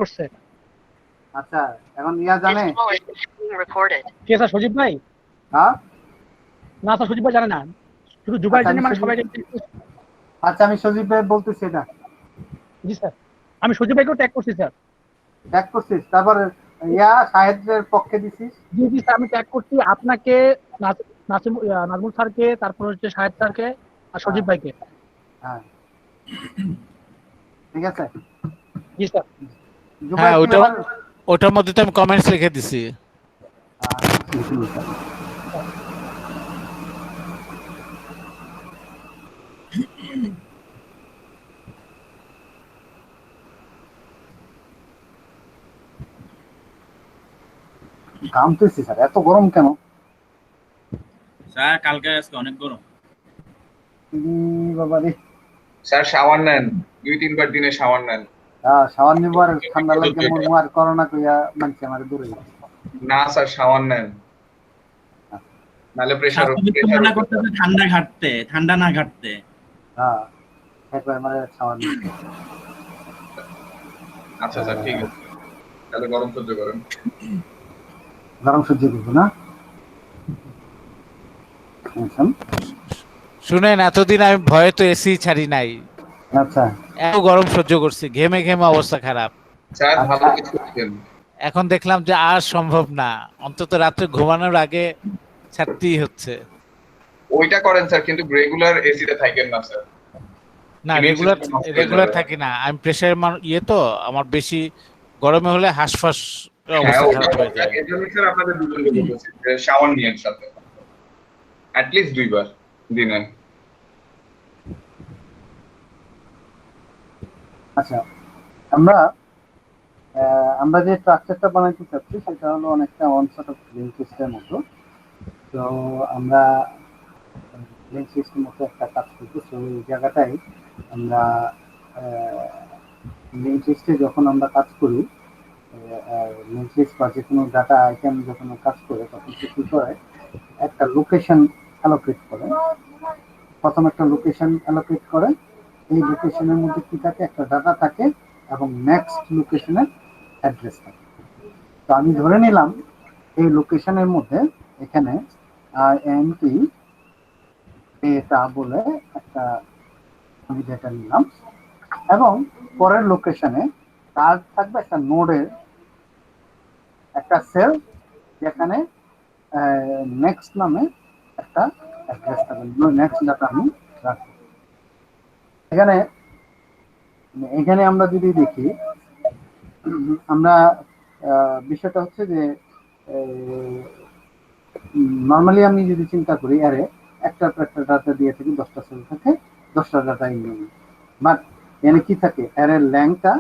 করছে। আচ্ছা, এখন ইয়া জানে? কে স্যার, সজীব ভাই? হ্যাঁ, না স্যার, সজীব ভাই জানে না, শুধু জুবাই আচ্ছা জানে, আমি মানে সজীব, সবাই। আচ্ছা আমি সজীব ভাই বলতেছি এটা। জি স্যার, আমি সজীব ভাইকেও ট্যাগ করছি স্যার। ট্যাগ করছিস, তারপরে ইয়া সাহেবের পক্ষে দিছিস। জি জি স্যার, আমি ট্যাগ করছি আপনাকে, নাজমুল স্যারকে, তারপর হচ্ছে শাহেদ স্যারকে, আর হ্যাঁ সজীব ভাইকে। হ্যাঁ, ঠিক আছে। জি স্যার। জুবাই হ্যাঁ, কি ওটা ব্যাপার? ওটার মধ্যে তো আমি কমেন্টস লিখে দিছি। ঘামতেছি স্যার, এত গরম কেন? স্যার কালকে আজকে অনেক গরম। বাবা রে। স্যার শাওয়ার নেন, 2-3 বার দিনে শাওয়ার নেন। শাওয়ার নিব আর ঠান্ডা লাগে মরমু আর করোনা কইয়া মানছে আমার দূরে গেছে। না স্যার শাওয়ার নেন, নাহলে প্রেশার স্বাস্থ্যবিদ মানা করতেছে ঠান্ডা ঘাটতে, ঠান্ডা না ঘাটতে। হ্যাঁ, একবার আমার শাওয়ার নিতে। আচ্ছা স্যার ঠিক আছে, তাহলে গরম সহ্য করেন। গরম সহ্য করবো না। শুনেন, এতদিন আমি ভয়ে তো এসি ছাড়ি নাই, আচ্ছা এত গরম সহ্য করছি, ঘেমে ঘেমে অবস্থা খারাপ। স্যার ভালো আচ্ছা, কিছু করছেন। এখন দেখলাম যে আর সম্ভব না, অন্তত রাত্রে ঘুমানোর আগে ছাড়তেই হচ্ছে। ওইটা করেন স্যার, কিন্তু রেগুলার এসিতে থাকেন না স্যার। না, Immune রেগুলার system নষ্ট হয়ে রেগুলার যাবে। থাকি না, আমি প্রেশার ইয়ে তো আমার বেশি, গরমে হলে হাঁসফাঁস হ্যাঁ অবস্থা ওটা খারাপ হয়ে যায়। এর জন্য স্যার আপনাদের দুজনকে বলতেছি যে শাওয়ার নিয়েন সাথে, অ্যাটলিস্ট 2 বার দিনে। আচ্ছা, আমরা আমরা যে স্ট্রাকচারটা বানাইতে চাচ্ছি সেটা হলো অনেকটা ওয়ান সর্ট অফ লিঙ্ক লিস্টের মতো। তো আমরা লিঙ্ক লিস্টের মতো একটা কাজ করবো। তো এই জায়গাটাই আমরা লিঙ্ক লিস্টে যখন আমরা কাজ করি, লিঙ্ক লিস্ট বা যে কোনো ডাটা আইটেম যখন কাজ করে তখন সে কি করে, একটা লোকেশন অ্যালোকেট করে। প্রথম একটা লোকেশন অ্যালোকেট করে, এই লোকেশনের মধ্যে কি থাকে, একটা ডাটা থাকে এবং নেক্সট লোকেশনের অ্যাড্রেস থাকে। তো আমি ধরে নিলাম এই লোকেশনের মধ্যে এখানে আইএনটি এটা বলে একটা, আমি যেটা নিলাম, এবং পরের লোকেশনে তার থাকবে একটা নোডের একটা সেল, যেখানে নেক্সট নামে একটা অ্যাড্রেস থাকবে, নেক্সট ডাটা আমি রাখবো এখানে। এখানে আমরা যদি দেখি, আমরা বিষয়টা হচ্ছে যে নর্মালি আমি যদি চিন্তা করি, আরে একটা ডাটা দিয়ে থাকি, 10টা সেল থাকে, 10টা ডাটা ইনমিন, বাট এখানে কি থাকে, অ্যারের ল্যাংটা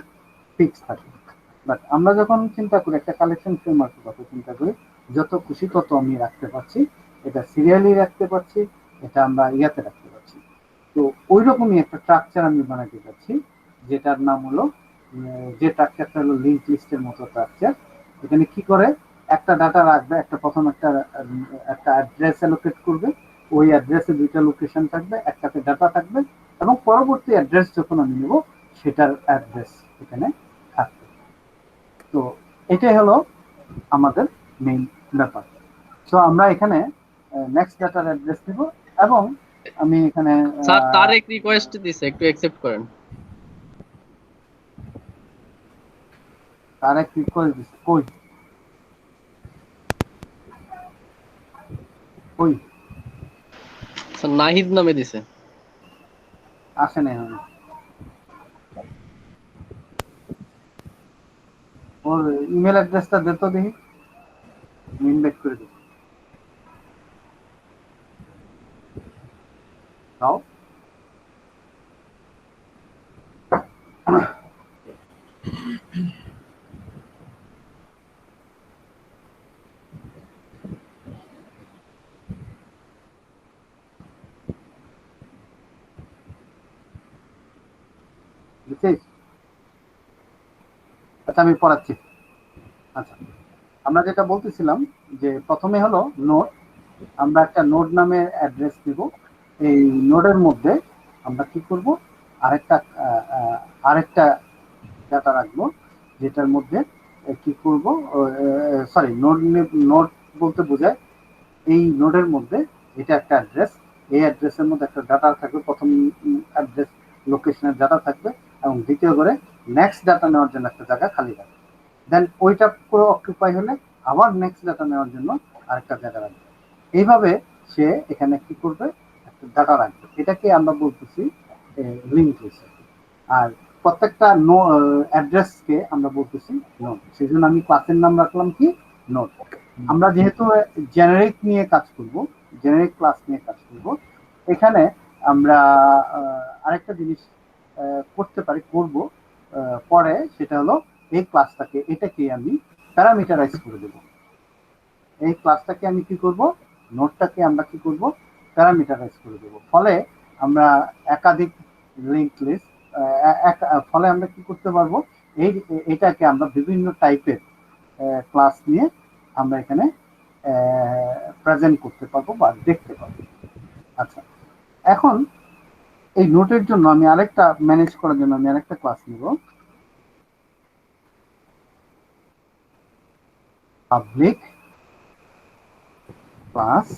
ফিক্স থাকে। বাট আমরা যখন চিন্তা করি একটা কালেকশন ফ্রেমওয়ার্কের কথা চিন্তা করি, যত খুশি তত আমি রাখতে পারছি, এটা সিরিয়ালি রাখতে পারছি, এটা আমরা ইয়াতে রাখতে পারছি। তো ওই রকমই একটা স্ট্রাকচার আমি বানাতে চাচ্ছি, যেটার নাম হলো, যে স্ট্রাকচারটা হলো লিঙ্ক লিস্টের মতো স্ট্রাকচার। এখানে কি করে, একটা ডাটা রাখবে, একটা প্রথম একটা অ্যাড্রেস অ্যালোকেট করবে, ওই অ্যাড্রেসে 2টা লোকেশন থাকবে, একটাতে ডাটা থাকবে, এবং পরবর্তী অ্যাড্রেস যখন আমি নেব সেটার অ্যাড্রেস এখানে থাকবে। তো এটাই হলো আমাদের মেইন ব্যাপার। তো আমরা এখানে নেক্সট ডাটার অ্যাড্রেস দিব, এবং আমি এখানে স্যার তারেক রিকোয়েস্ট দিছে, একটু অ্যাকসেপ্ট করেন। তার এক রিকোয়েস্ট দিচ্ছি, কই কই স্যার নাহিদ নামে দিছে। আসে না এখন, ওর ইমেল অ্যাড্রেসটা দে তো দেখি, ইনভাইট করে দিই। দাও। বুঝছিস? আচ্ছা আমি পড়াচ্ছি। আচ্ছা, আমরা যেটা বলতেছিলাম যে প্রথমে হলো নোড, আমরা একটা নোড নামে অ্যাড্রেস দিব। এই নোডের মধ্যে আমরা কি করব, আরেকটা আরেকটা ডাটা রাখবো, যেটার মধ্যে কি করব, সরি, নোড বলতে বোঝায় এই নোডের মধ্যে এটা একটা অ্যাড্রেস, এই অ্যাড্রেসের মধ্যে একটা ডাটা থাকবে, প্রথম অ্যাড্রেস লোকেশনের ডাটা থাকবে, এবং দ্বিতীয় করে নেক্সট ডাটা নেওয়ার জন্য একটা জায়গা খালি থাকবে। দেন ওইটা পুরো অকুপাই হলে আবার নেক্সট ডাটা নেওয়ার জন্য আরেকটা জায়গা রাখবে। এইভাবে সে এখানে কি করবে, একটা ডাটা রাখবে। এটাকে আমরা বলতেছি লিঙ্ক লিস্ট। আর প্রত্যেকটা অ্যাড্রেসকে আমরা বলতেছি নোড। সেই জন্য আমি ক্লাসের নাম রাখলাম কি, নোড। আমরা যেহেতু জেনারিক নিয়ে কাজ করব, জেনারিক ক্লাস নিয়ে কাজ করব, এখানে আমরা আরেকটা জিনিস করতে পারি, করব পরে, সেটা হলো এই ক্লাসটাকে, এটাকে আমি প্যারামিটারাইজ করে দেব। এই ক্লাসটাকে আমি কি করব, নোটটাকে আমরা কি করব, প্যারামিটারাইজ করে দেব। ফলে আমরা একাধিক লিঙ্ক লিস্ট, ফলে আমরা কি করতে পারবো, এটাকে আমরা বিভিন্ন টাইপের ক্লাস নিয়ে আমরা এখানে প্রেজেন্ট করতে পারবো বা দেখতে পারবো। আচ্ছা, এখন এই নোটের জন্য আমি আরেকটা ম্যানেজ করার জন্য আমি আরেকটা ক্লাস নিব, পাবলিক ক্লাস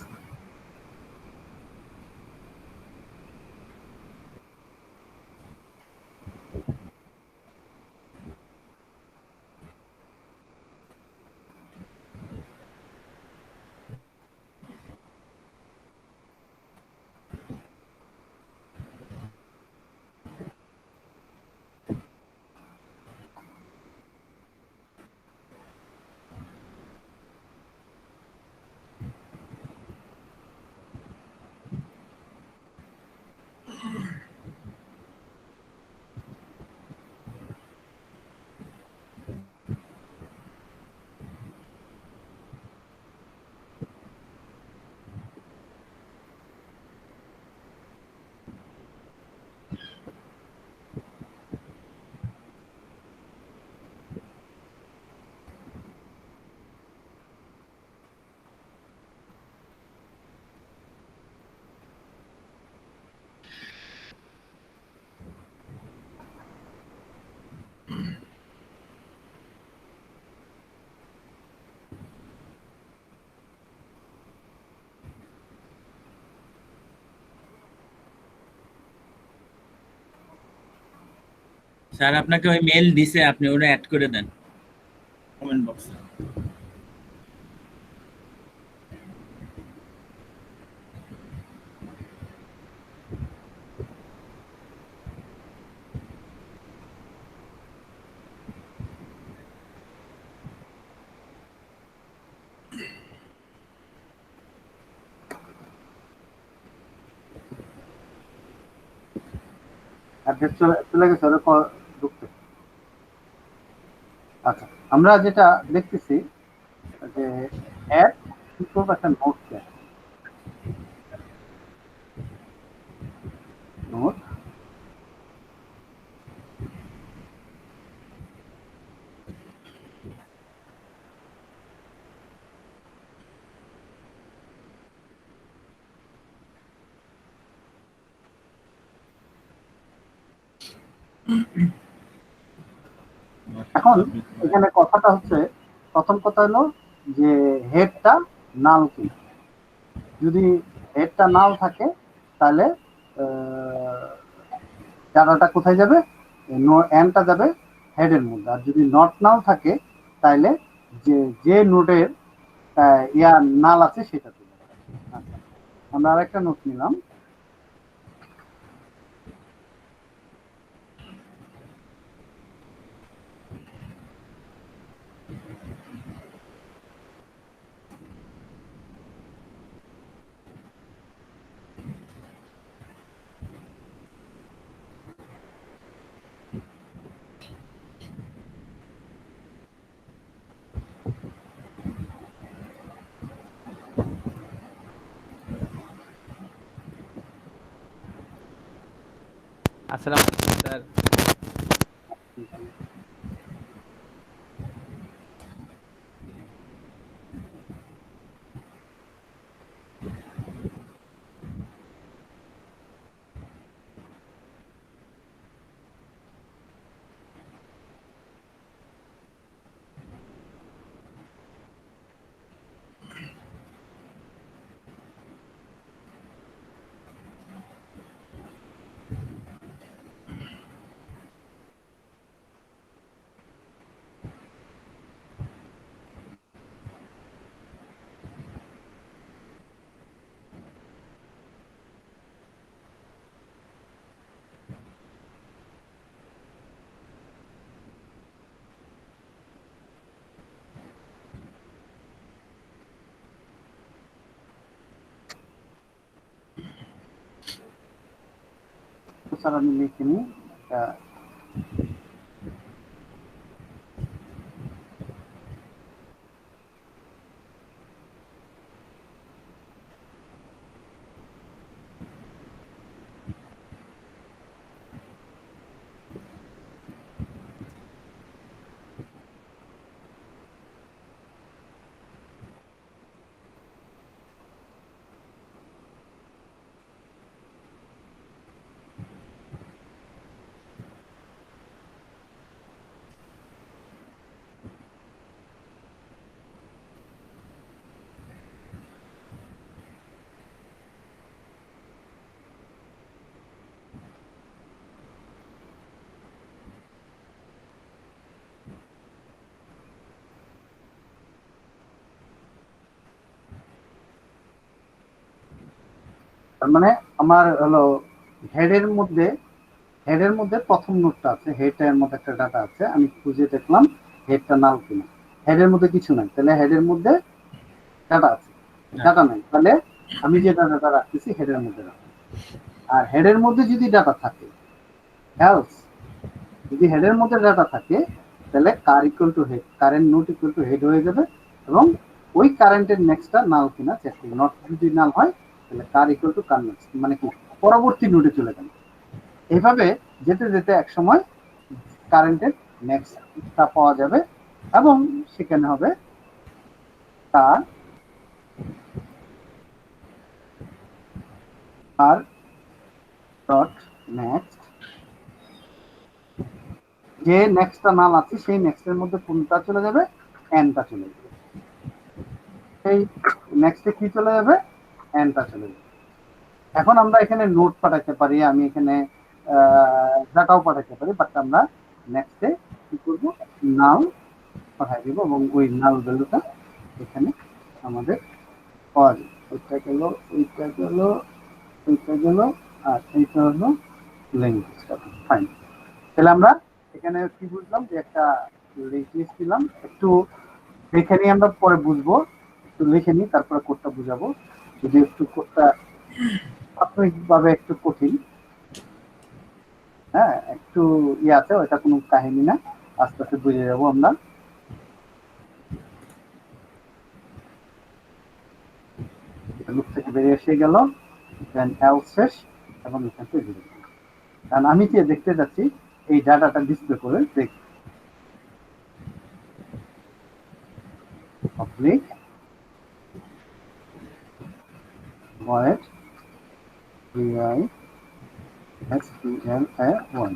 স্যার আপনাকে ওই মেল দিছে, আপনি ওটা অ্যাড করে দেন কমেন্ট বক্সে। অ্যাড্রেস চলে গেছে ওরা ঢুকতে। আচ্ছা, আমরা যেটা দেখতেছি যে অ্যাড কি করবো, একটা নোট দেয়, নোট এখন এখানে কথাটা হচ্ছে, প্রথম কথা হলো যে হেডটা নাল কি, যদি হেডটা নাল থাকে তাহলে ডাটাটা কোথায় যাবে, এনটা যাবে হেডের মধ্যে। আর যদি নট নাল থাকে তাহলে যে নোটের ইয়া নাল আছে সেটা চলে যাবে। আচ্ছা, আমরা আরেকটা নোট নিলাম, আসসালামু আলাইকুম স্যার। স্যার আমি লিখে নিই একটা তার মানে আমার হলো হেডের মধ্যে প্রথম নোটটা আছে, হেডের মধ্যে একটা ডাটা আছে, আমি খুঁজে দেখলাম হেডটা নাল কিনা, হেডের মধ্যে কিছু নাই, তাহলে হেডের মধ্যে ডাটা আছে, ডাটা নাই, তাহলে আমি যে ডাটাটা রাখতেছি হেডের মধ্যে রাখবো। আর হেডের মধ্যে যদি ডাটা থাকে, এলস যদি হেডের মধ্যে ডাটা থাকে, তাহলে cur equal to head, current not equal to head হয়ে যাবে, এবং ওই কারেন্টের নেক্সটটা নাল কিনা চেক করবো। নট যদি নাল হয় তাহলে cur equal to cur next, মানে কি পরবর্তী নোটে চলে গেল। এভাবে যেতে যেতে এক সময় কারেন্টের নেক্সটটা পাওয়া যাবে, এবং সেখানে হবে তার আর ডট নেক্সট, যে নেক্সটটা নাল আছে সেই নেক্সটের মধ্যে কোনটা চলে যাবে, এনটা চলে যাবে, সেই নেক্সটে কি চলে যাবে, এনটা চলে যাবে। এখন আমরা এখানে নোট পাঠাতে পারি, আমি এখানে ডাটাও পাঠাতে পারি, বাট আমরা নেক্সটে কি করবো, নাল পাঠাই দিব, এবং ওই নাল ভ্যালুটা এখানে আমাদের পাওয়া যাবে। ওইটা গেল, ওইটা গেল, ওইটা গেল, আর এইটা হলো ল্যাঙ্গুয়েজটা। ফাইন, তাহলে আমরা এখানে কি বুঝলাম, যে একটা লিস্ট দিলাম, একটু লিখে নিই, আমরা পরে বুঝবো, একটু লিখে নিই তারপরে কোডটা বুঝাবো, যদি একটু কোডটা প্রাথমিকভাবে একটু কঠিন, হ্যাঁ একটু ইয়ে আছে, ওইটা কোনো কাহিনী না, আস্তে আস্তে বুঝে যাবো আমরা। লুপ থেকে বেরিয়ে এসে গেল, দেন এলস শেষ, এবং এখান থেকে বেরিয়ে গেল। কারণ আমি কি দেখতে যাচ্ছি এই ডাটাটা ডিসপ্লে করে দেখ, পাবলিক void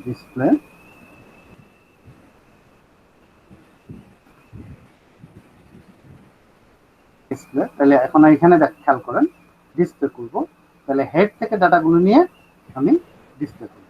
display ডিসপ্লে, তাহলে এখন এখানে খেয়াল করেন ডিসপ্লে করব, তাহলে হেড থেকে ডাটাগুলো নিয়ে আমি ডিসপ্লে করব।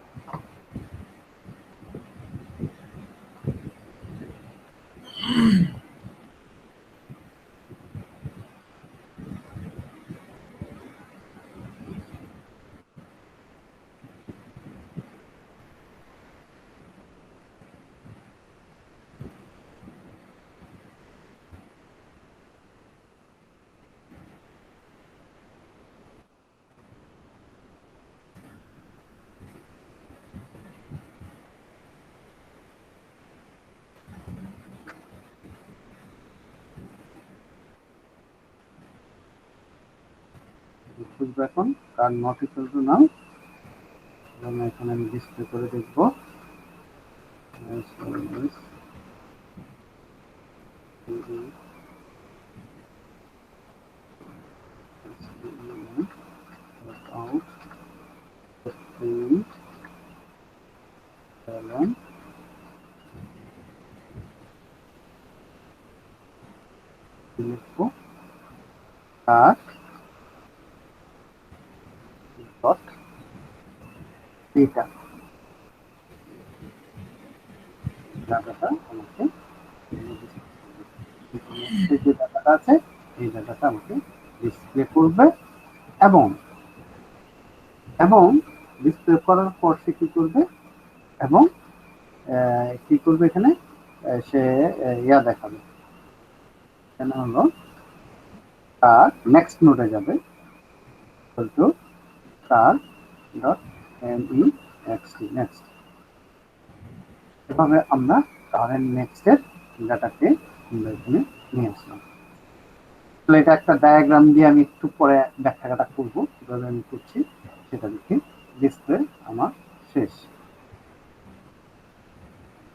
খুঁজবো এখন কার নট ইকুয়াল টু নাম, এখন আমি ডিসপ্লে করে দেখবো। লিখবো কার ডট ডেটা, ডাটাটা আমাকে যে ডাটাটা আছে এই ডাটাটা আমাকে ডিসপ্লে করবে, এবং এবং ডিসপ্লে করার পর সে কি করবে, এবং কি করবে এখানে সে ইয়া দেখাবে, এখানে হলো তার নেক্সট নোটে যাবে, তার ডট নেক্সট। এভাবে আমরা কারেন্ট নেক্সটের ডাটাকে আমরা এখানে নিয়ে আসলাম। তাহলে এটা একটা ডায়াগ্রাম দিয়ে আমি একটু পরে ব্যাখ্যাটা করবো, কিভাবে আমি করছি সেটা দেখে। ডিসপ্লে আমার শেষ,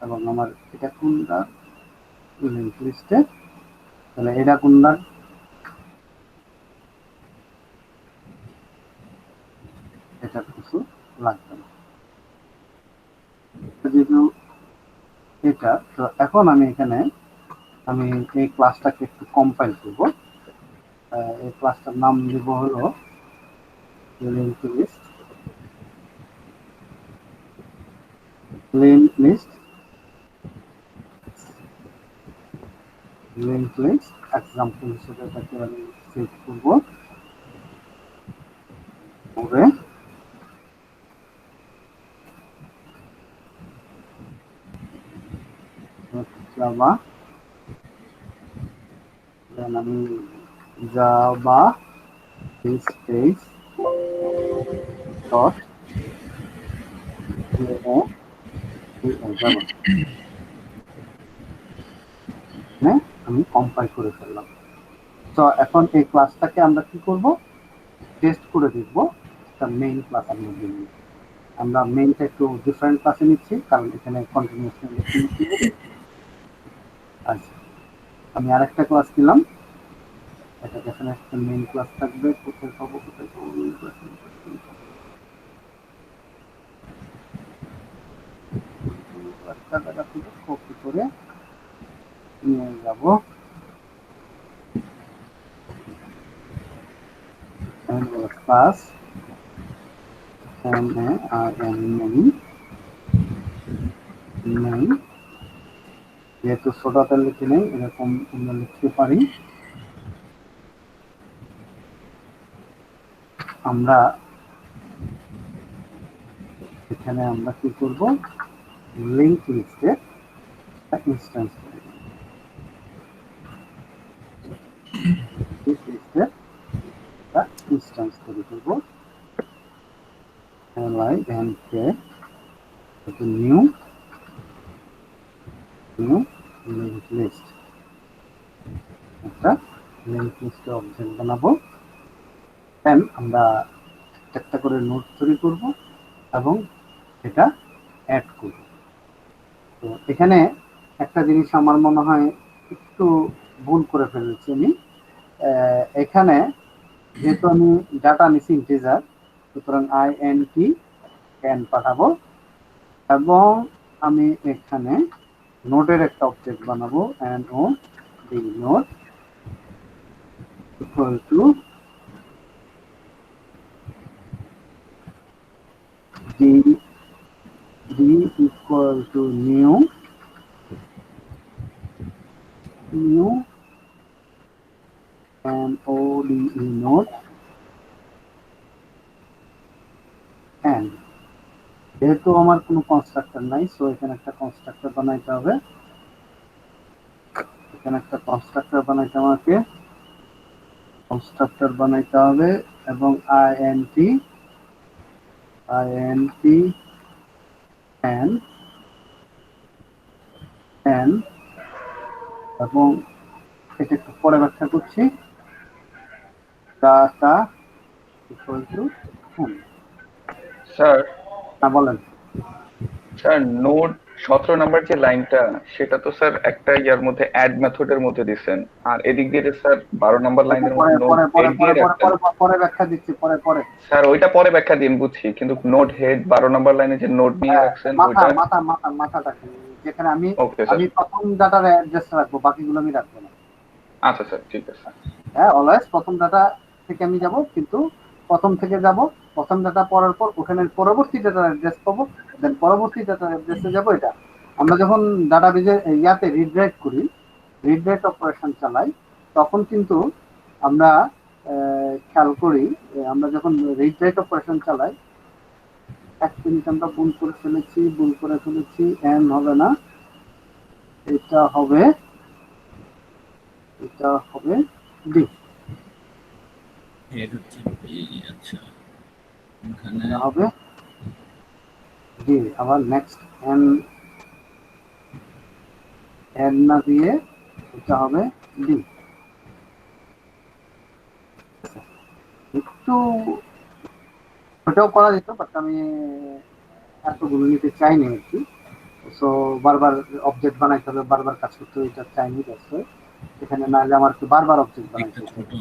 এবং আমার এটা কোনটা লিঙ্ক লিস্টে, তাহলে এটা কোনটা, এটা কিছু লাগবে না যেহেতু এটা। তো এখন আমি এখানে আমি এই ক্লাসটাকে একটু কম্পাইল করব। এই ক্লাসটার নাম দিব হলো link list, link list, link list example হিসেবে এটাকে আমি সেভ করব করে। জাভা, দেন আমি জাভা স্পেস ডট আমি কম্পাইল করে ফেললাম। তো এখন এই ক্লাসটাকে আমরা কি করব, টেস্ট করে দেখব তার মেইন ক্লাসের মধ্যে নিয়ে। আমরা মেইনটা একটু ডিফারেন্ট ক্লাসে নিচ্ছি কারণ এখানে কন্টিনিউয়াসলি লিখতে। আচ্ছা, আমি আরেকটা ক্লাস দিলাম, এটা এখানে একটা মেইন ক্লাস থাকবে। কোথায় পাবো, কোথায় পাবো মেইন ক্লাস? কপি করে নিয়ে যাব, ক্লাস নেই, যেহেতু ছোটটা লিখে নেই এরকম আমরা লিখতে পারি। আমরা এখানে আমরা কি করব, লিঙ্ক লিস্টে ইনস্ট্যান্স ইনস্ট্যান্স তৈরি করব। নিউ নিউ লিঙ্ক লিস্ট, একটা লিঙ্ক লিস্টে অবজেক্ট বানাবো। দেন আমরা একটা করে নোট তৈরি করব এবং এটা অ্যাড করব। তো এখানে একটা জিনিস আমার মনে হয় একটু ভুল করে ফেলেছি আমি। এখানে যেহেতু আমি ডাটা নিছি ইন্টিজার, সুতরাং INT ক্যান পাঠাবো এবং আমি এখানে নোটের একটা অবজেক্ট বানাবো, NOD note equal two d equal to new NODE note and যেহেতু আমার কোনো কনস্ট্রাক্টর নাই, সো এখানে একটা কনস্ট্রাক্টর বানাইতে হবে। এখানে একটা কনস্ট্রাক্টর বানাইতে আমাকে কনস্ট্রাক্টর বানাইতে হবে এবং INT and এবং এটা একটু পরে ব্যাখ্যা করছি। ডাটা ইকুয়াল টু স্যার, বলেন স্যার নোড 17 নাম্বার যে লাইনটা, সেটা তো স্যার একটা ইয়ার মধ্যে অ্যাড মেথডের মধ্যে দিবেন, আর এদিক দিয়ে স্যার 12 নাম্বার লাইনের মধ্যে নোড হেড দিয়ে রাখতেন। পরে ব্যাখ্যা দিচ্ছি, পরে স্যার ওইটা পরে ব্যাখ্যা দিন, বুঝছি, কিন্তু নোড হেড 12 নাম্বার লাইনে যে নোড নিয়ে রাখছেন ওইটা মাথাটা কি, যেখানে আমি ওকে স্যার। প্রথম ডাটার অ্যাড্রেস রাখবো, বাকিগুলো আমি রাখবো না। আচ্ছা স্যার, ঠিক আছে। হ্যাঁ, অলওয়েজ প্রথম ডাটা থেকে আমি যাব, কিন্তু প্রথম থেকে যাব, প্রথম ডাটা পড়ার পর ওখানে পরবর্তী ডাটার অ্যাড্রেস পাবো, দেন পরবর্তী ডাটার অ্যাড্রেসে যাব। এটা আমরা যখন ডাটাবেজে ইয়াতে রিড রাইট করি, রিড রাইট অপারেশন চালাই, তখন কিন্তু আমরা খেয়াল করি, আমরা যখন রিড রাইট অপারেশন চালাই, এক মিনিট, আমরা ভুল করে ফেলেছি, এন হবে না, এটা হবে ডি। হেড হচ্ছে B, আচ্ছা এখানে হবে জি আবার নেক্সট এন না দিয়ে এটা হবে ডি। একটু ওটাও করা যেত, বাট আমি এতগুলো নিতে চাইনি আর কি। সো বারবার অবজেক্ট বানাইতে হবে, বারবার কাজ করতে হবে, এটা চাইনি। এখানে না হলে আমার একটু বারবার অবজেক্ট বানাইতে একটা হবে। ছোট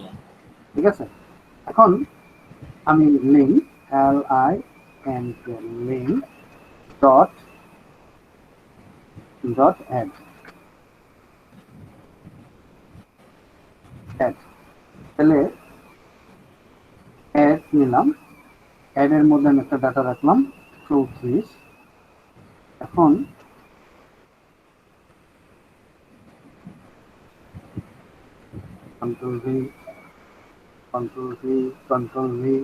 ঠিক আছে, এখন আমি link L I N K link dot dot add add তাহলে অ্যাড নিলাম, অ্যাড এর মধ্যে আমি একটা ডাটা রাখলাম 34। এখন control V control V control V,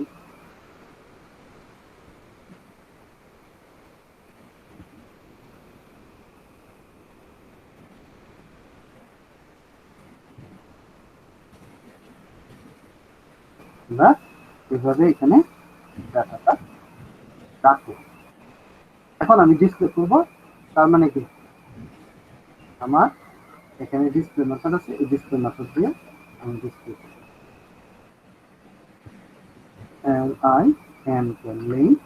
আমরা এভাবে এখানে ডাটাটা রাখবো। এখন আমি ডিসপ্লে করব, তার মানে কি আমার এখানে ডিসপ্লে মেথড আছে, এই ডিসপ্লে মেথড দিয়ে আমি ডিসপ্লে করব। L I N K link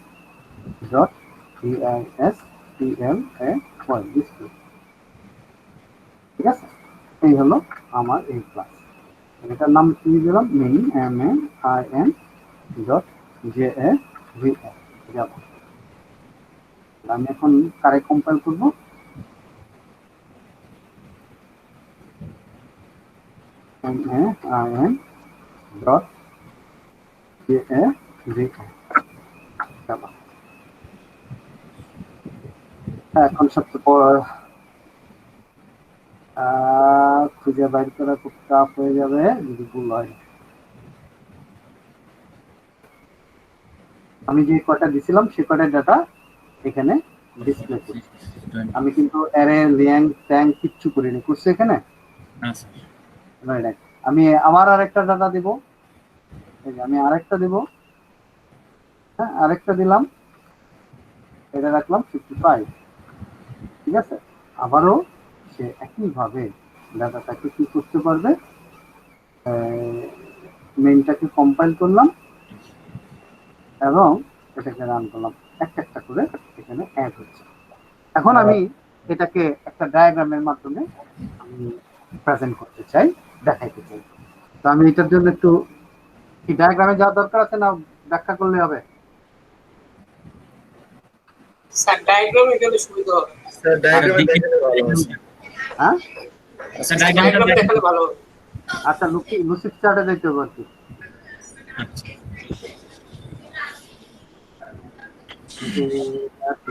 dot D S P L display. ঠিক আছে, এই হলো আমার এই ক্লাস। এটার নাম কি দিলাম, main M A I N dot J A V L যাবো। আমি এখন কারে কম্পাইল করবো, M A I N dot J A V L যাবো। এখন সবচেয়ে বড় খুঁজে বাইর করা খুব টাফ হয়ে যাবে যদি ভুল হয়। আমি যে কয়টা দিছিলাম সে কয়টা ডাটা এখানে ডিসপ্লে করছি। আমি কিন্তু অ্যারে লিয়াং ট্যাং কিচ্ছু করিনি, করছি এখানে। আমি আবার আরেকটা ডাটা দিব, আমি আরেকটা দিব, হ্যাঁ আরেকটা দিলাম, এটা রাখলাম 55। ঠিক আছে, আবারও সে একইভাবে ডাটাটাকে কি করতে পারবে, মেইনটাকে কম্পাইল করলাম এবং এটাকে রান করলাম, একটা করে এখানে অ্যাড হচ্ছে। এখন আমি এটাকে একটা ডায়াগ্রামের মাধ্যমে আমি প্রেজেন্ট করতে চাই, দেখাইতে চাই। তো আমি এটার জন্য একটু কি ডায়াগ্রামে যাওয়ার দরকার আছে না ব্যাখ্যা করলে হবে? স্যার ডায়াগ্রাম এখানে সুবিধা হবে। স্যার ডায়াগ্রামে দেখালে ভালো হবে। হ্যাঁ আচ্ছা ডায়াগ্রাম দেখালে ভালো হবে। আচ্ছা, লুসিড চার্টে যাইতে হবে আর কি।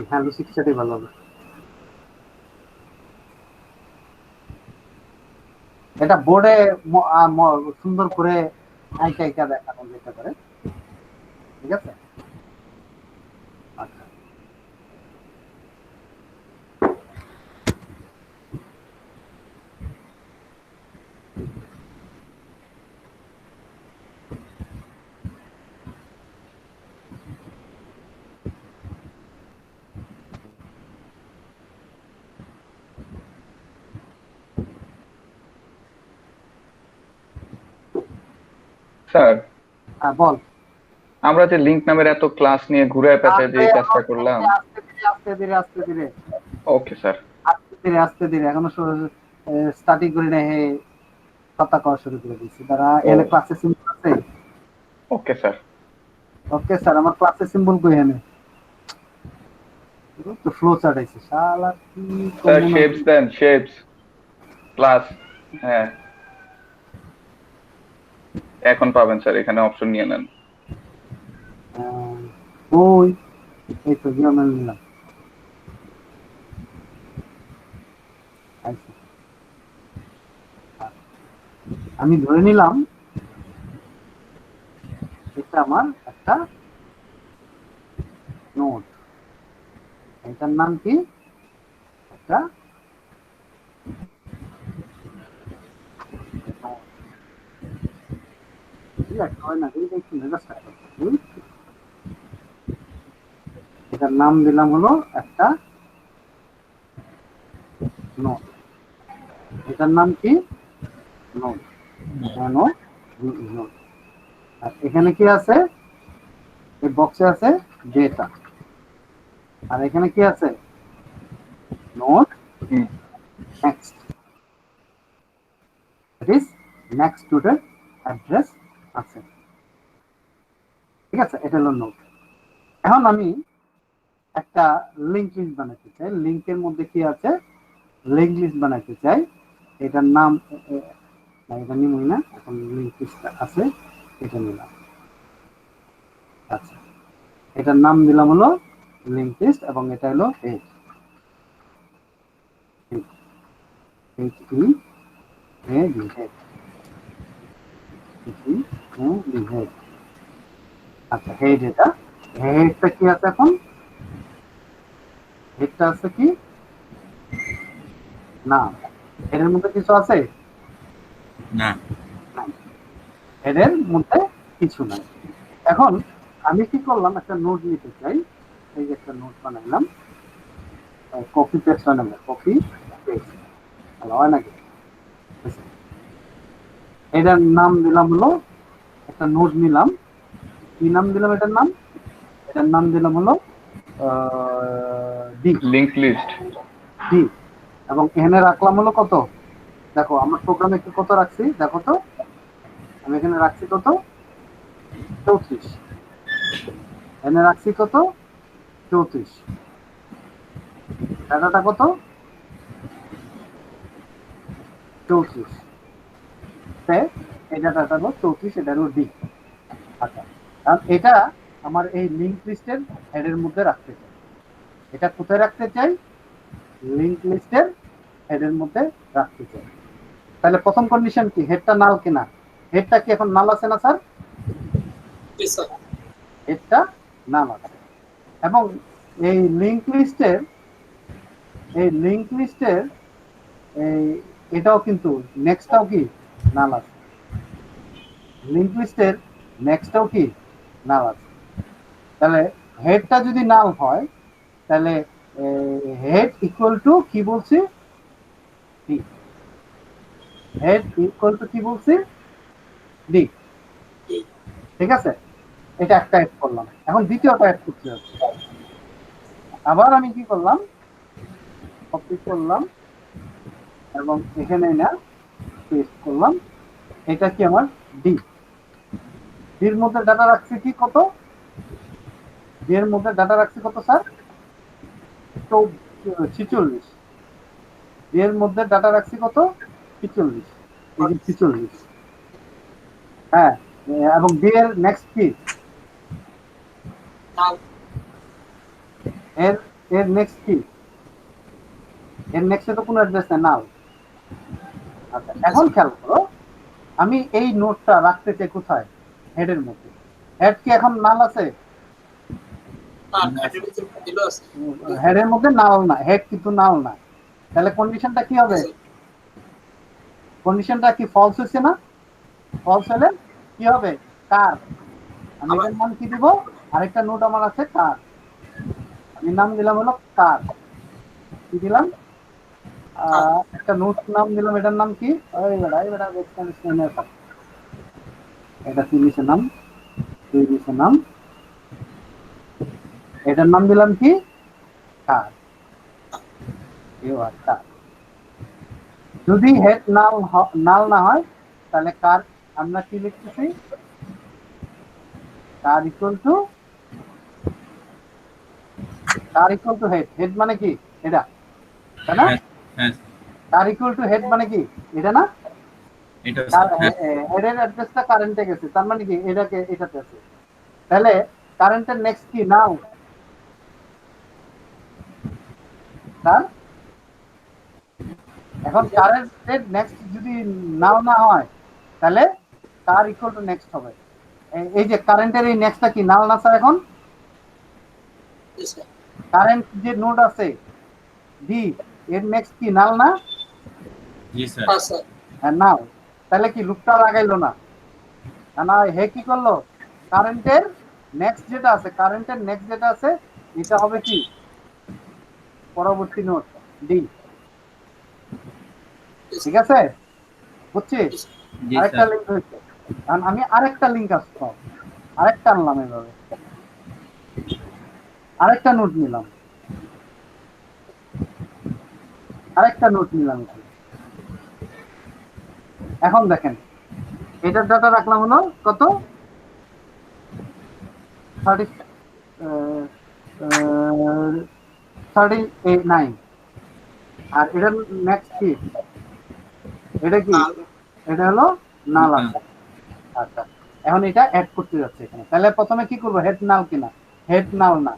হ্যাঁ লুসিড চার্টে ভালো হবে। এটা বোর্ডে সুন্দর করে আইকা আইকা দেখানো যেতে পারে। ঠিক আছে, আচ্ছা স্যার বল। আমরা যে লিংক নামের এত ক্লাস নিয়ে ঘুরে পেঁচে যে কাজটা করলাম, আস্তে ধীরে আস্তে ধীরে ওকে স্যার, আস্তে ধীরে এখনো স্টার্টিং করি না, হে কথা কওয়া শুরু করে দিচ্ছি। তারা এখানে ক্লাসে সিম্বল আছে। ওকে স্যার, ওকে স্যার, আমার ক্লাসে সিম্বল কই এনে তো ফ্লো চার্ট আছে শালা কি স্যার শেপস দেন, শেপস ক্লাস, হ্যাঁ এখন পাবেন স্যার, এখানে অপশন নিয়ে নেন। ওই এই তো জিওমেল নিলাম। আচ্ছা, আমি ধরে নিলাম এটা আমার একটা নোট, এটার নাম কি, একটা এটার নাম দিলাম হলো একটা নোড। এটার নাম কি? নোড। নোড। আর এখানে কি আছে? এই বক্সে আছে ডেটা। আর এখানে কি আছে? Node hmm. Next. That is next to the address আছে। ঠিক আছে, এটা হলো নোড। এখন আমি একটা লিংক লিস্ট বানাতে চাই। লিংকের মধ্যে কি আছে? লিংক লিস্ট বানাতে চাই। এটার নাম না, এটা নিমই না, এখন লিংক লিস্ট আছে, এটা নিলাম। আচ্ছা, এটার নাম দিলাম হলো লিংক লিস্ট এবং এটা হলো হেড। আচ্ছা, হেড এটা। হেডটা কি আছে এখন? হেডটা আছে কি? না, হেডের মধ্যে কিছু আছে? না। হেডের মধ্যে কিছু নাই। এখন আমি কি করলাম, একটা নোট নিতে চাই। এই যে একটা নোট বানাইলাম, কপি পেস্ট বানাবো, কপি পেস্ট ভালো হয় নাকি? এটার নাম দিলাম হলো, একটা নোট নিলাম, কি নাম দিলাম এটার নাম? এটার নাম দিলাম হলো ডি। Link list D. এবং এখানে রাখলাম হলো কত? দেখো আমার প্রোগ্রামে কি কত রাখছি, দেখো তো। আমি এখানে রাখছি কত? 34। এখানে রাখছি কত? 34। ডাটাটা কত? 34। এই ডাটাটা হলো 34, এটা হলো ডি। আচ্ছা, কারণ এটা আমার এই লিংক লিস্টের হেডের মধ্যে রাখতে চাই। এটা কোথায় রাখতে চাই? লিংক লিস্টের হেডের মধ্যে রাখতে চাই। তাহলে প্রথম কন্ডিশন কি? হেডটা নাল কিনা? হেডটা কি এখন নাল আছে না স্যার? হেডটা নাল আছে। এবং এই লিংক লিস্টের এটাও কিন্তু নেক্সটটাও কি নাল আছে। লিংক লিস্টের নেক্সটটাও কি নাল আছে। তাহলে হেডটা যদি নাল হয় তাহলে হেড ইকুয়াল টু কি বলছি? ডি। হেড ইকুয়াল টু কি বলছি? ডি। ঠিক আছে, এটা একটা অ্যাড করলাম। এখন দ্বিতীয়টা অ্যাড করতে হচ্ছে। আবার আমি কি করলাম? কপি করলাম এবং এখানে না পেস্ট করলাম। এটা কি আমার ডি। ডির মধ্যে ডাটা রাখছি কি কত? ডি এর মধ্যে ডাটা রাখছি কত স্যার? 46। ডি এর মধ্যে ডাটা রাখছি কত? 46। এই যে 46। হ্যাঁ, এবং ডি এর নেক্সট কি? এর নেক্সট কি? এর নেক্সটে তো কোনো অ্যাড্রেস নেই, নাও। আচ্ছা, এখন খেয়াল করো, আমি এই নোটটা রাখতে চাই কোথায়? হেডের মধ্যে। হেড কি এখন নাল আছে? হেডের মধ্যে নাল না, হেড কিন্তু নাল না। তাহলে কন্ডিশনটা কি হবে? কন্ডিশনটা কি ফলস হচ্ছে না? ফলস হলে কি হবে? কার। আমি এর নাম কি দিব? আরেকটা নোট আমার আছে কার। আমি নাম দিলাম হলো কার। কি দিলাম? একটা নোট নাম দিলাম, এটার নাম কি? এটা সিরিজের নাম, সিরিজের নাম। এটার নাম দিলাম কি? কার। যদি হেড নাল না হয় তাহলে কার আমরা কি লিখতেছি? কার ইকুয়াল টু হেড। হেড মানে কি? এটা, তাই না? কার ইকুয়াল টু হেড মানে কি? এটা না? হেডের অ্যাড্রেসটা কারেন্টে গেছে, তার মানে কি এটাতে আছে। তাহলে কারেন্টের নেক্সট কি? নাও। তার এখন কারেন্টের নেক্সট যদি নাও না হয় তাহলে কার ইকুয়াল টু নেক্সট হবে। এই যে কারেন্টের এই নেক্সটটা কি? নাল না স্যার? এখন কারেন্ট যে নোড আছে ডি, এর নেক্সট কি? নাল না? জি স্যার। হ্যাঁ, নাও। তাহলে কি লুপটা লাগাইলো না? না, হে কি করলো? কারেন্টের নেক্সট যেটা আছে এটা হবে কি পরবর্তী নোট ডি। ঠিক আছে, বুঝছিস? জি আরেকটা স্যার লিঙ্ক হয়েছে, কারণ আমি আরেকটা লিঙ্ক আসতো, আরেকটা আনলাম এভাবে, আরেকটা নোট নিলাম, আরেকটা নোট নিলাম এখানে। এখন দেখেন এটার ডাটা রাখলাম হলো কত 39, আর এটার নেক্সট কি, এটা কি, এটা হলো নাল আছে। আচ্ছা, এখন এটা অ্যাড করতে যাচ্ছে এখানে। তাহলে প্রথমে কি করবো, হেড নাল কিনা, হেড নাল না,